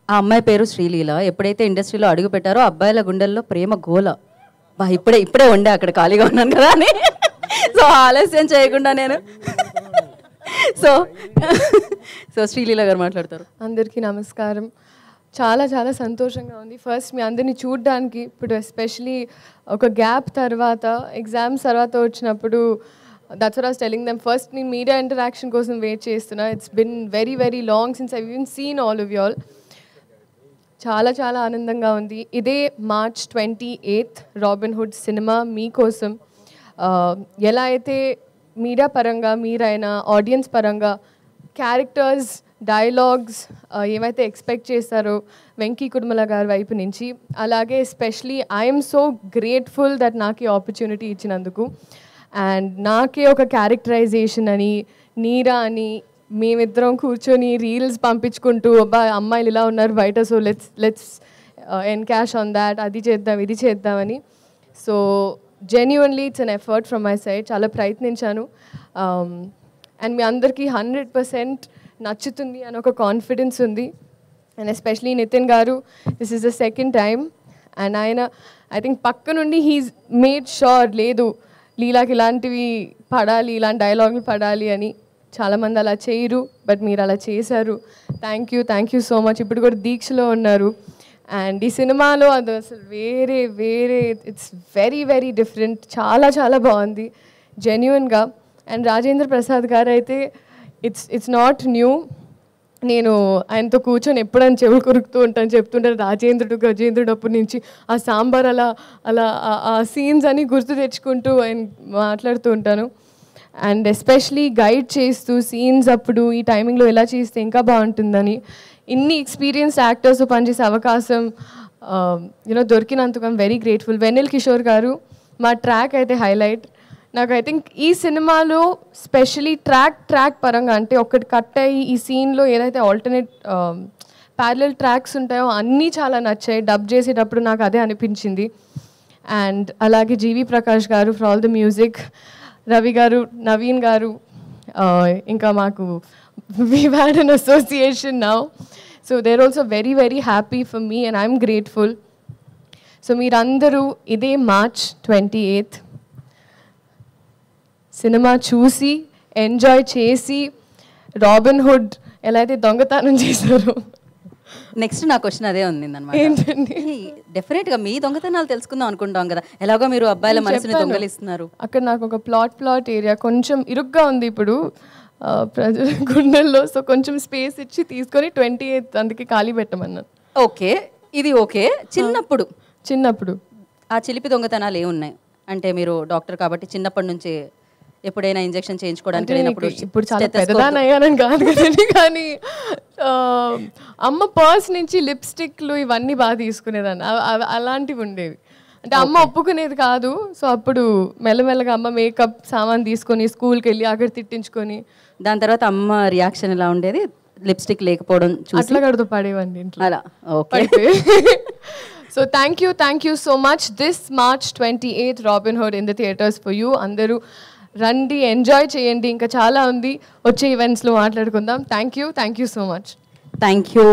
ఆ అమ్మాయి పేరు శ్రీలీల. ఎప్పుడైతే ఇండస్ట్రీలో అడుగు పెట్టారో అబ్బాయిల గుండెల్లో ప్రేమ గోల. ఇప్పుడే ఉండే అక్కడ ఖాళీగా ఉన్నాను కదా అని. సో ఆలస్యం చేయకుండా నేను సో శ్రీలీల గారు మాట్లాడతారు. అందరికీ నమస్కారం. చాలా చాలా సంతోషంగా ఉంది. ఫస్ట్ మీ అందరినీ చూడడానికి, ఇప్పుడు ఎస్పెషలీ ఒక గ్యాప్ తర్వాత, ఎగ్జామ్స్ తర్వాత వచ్చినప్పుడు, that's what I was telling them. First నేను మీడియా ఇంటరాక్షన్ కోసం వెయిట్ చేస్తున్నా. It's been very very long since I even seen all of you all. చాలా చాలా ఆనందంగా ఉంది. ఇదే March 28 రాబిన్హుడ్ సినిమా మీకోసం. ఎలా అయితే మీడియా పరంగా మీరైనా ఆడియన్స్ పరంగా క్యారెక్టర్స్, డైలాగ్స్ ఏమైతే ఎక్స్పెక్ట్ చేస్తారో వెంకీ కుడుమల గారి వైపు నుంచి, అలాగే especially I'm so grateful that నాకు ఈ ఆపర్చునిటీ ఇచ్చినందుకు. అండ్ నాకే ఒక క్యారెక్టరైజేషన్ అని, నీరా అని మేమిద్దరం కూర్చొని రీల్స్ పంపించుకుంటూ, అబ్బా అమ్మాయిలు ఇలా ఉన్నారు బయట, so let's encash on that, అది చేద్దాం ఇది చేద్దామని. So genuinely it's an effort from my side. చాలా ప్రయత్నించాను. అండ్ మీ అందరికీ 100% నచ్చుతుంది అని ఒక కాన్ఫిడెన్స్ ఉంది. అండ్ ఎస్పెషలీ నితిన్ గారు, this is the second time. And ఆయన ఐ థింక్ పక్క నుండి హీస్ మేడ్ షూర్, లేదు లీలాకి ఇలాంటివి పడాలి, ఇలాంటి డైలాగులు పడాలి అని. చాలామంది అలా చేయరు, బట్ మీరు అలా చేశారు. Thank you so much. ఇప్పుడు కూడా దీక్షలో ఉన్నారు. అండ్ ఈ సినిమాలో అది అసలు వేరే ఇట్స్ వెరీ వెరీ డిఫరెంట్. చాలా చాలా బాగుంది జెన్యున్గా. అండ్ రాజేంద్ర ప్రసాద్ గారు అయితే ఇట్స్ నాట్ న్యూ. నేను ఆయనతో కూర్చొని ఎప్పుడైనా చెవులు కొరుకుతూ ఉంటాను, చెప్తుంటారు గజేంద్రుడు అప్పటి నుంచి ఆ సాంబార్ అలా ఆ సీన్స్ అని గుర్తు తెచ్చుకుంటూ ఆయన మాట్లాడుతూ ఉంటాను. అండ్ ఎస్పెషలీ గైడ్ చేస్తూ సీన్స్ అప్పుడు ఈ టైమింగ్లో ఎలా చేస్తే ఇంకా బాగుంటుందని, ఇన్ని ఎక్స్పీరియన్స్ యాక్టర్స్ పనిచేసే అవకాశం దొరికినందుకు I'm very grateful. Vennela Kishore గారు మా ట్రాక్ అయితే హైలైట్. నాకు ఐ థింక్ ఈ సినిమాలో స్పెషలీ ట్రాక్ పరంగా, అంటే ఒకటి కట్ అయ్యి ఈ సీన్లో ఏదైతే ఆల్టర్నేట్ ప్యారలల్ ట్రాక్స్ ఉంటాయో అన్నీ చాలా నచ్చాయి. డబ్ చేసేటప్పుడు నాకు అదే అనిపించింది. అండ్ అలాగే జీవి ప్రకాష్ గారు for all the music, Ravi గారు, నవీన్ గారు, ఇంకా మాకు we've had an association now, so they're also very very happy for me and I'm grateful. So మీరందరూ ఇదే March 28 సినిమా చూసి ఎంజాయ్ చేసి రాబిన్హుడ్ ఎలా అయితే దొంగతనం చేశారో. నెక్స్ట్ నా క్వశ్చన్ అదే ఉంది అన్నమాట. ఏంటండి? డెఫినెట్గా మీ దొంగతనాలు తెలుసుకుందాం అనుకుంటాం కదా, ఎలాగో మీరు అబ్బాయిల మనసుని దొంగలిస్తున్నారు. అక్కడ నాకు ఒక ప్లాట్ ఏరియా కొంచెం ఇరుగ్గా ఉంది ఇప్పుడు ప్రజల గుండెల్లో. సో కొంచెం స్పేస్ ఇచ్చి తీసుకొని 28 అందుకే ఖాళీ పెట్టమన్నాను. ఓకే, ఇది ఓకే. చిన్నప్పుడు ఆ చిలిపి దొంగతనాలు ఏమున్నాయి అంటే, మీరు డాక్టర్ కాబట్టి చిన్నప్పటి నుంచి ఎప్పుడైనా ఇంజెక్షన్ చేయించుకోవడానికి వెళ్ళినప్పుడు, ఇప్పుడు చాలా పెద్దదాన్ని అయ్యానని కాదు కదండి, కానీ అమ్మ పర్స్ నుంచి లిప్స్టిక్లు ఇవన్నీ బాగా తీసుకునేదాన్ని. అలాంటివి ఉండేవి. అంటే అమ్మ ఒప్పుకునేది కాదు. సో అప్పుడు మెల్లమెల్లగా అమ్మ మేకప్ సామాన్ తీసుకొని స్కూల్కి వెళ్ళి అక్కడ తిట్టించుకొని, దాని తర్వాత అమ్మ రియాక్షన్ ఎలా ఉండేది, లిప్స్టిక్ లేకపోవడం అట్లా కడుతూ పడేవండి ఇంట్లో అలా. Okay. So thank you so much. This March 28 Robinhood in the theatres for you. అందరూ రండి, ఎంజాయ్ చేయండి. ఇంకా చాలా ఉంది, వచ్చే ఈవెంట్స్లో మాట్లాడుకుందాం. Thank you so much. Thank you.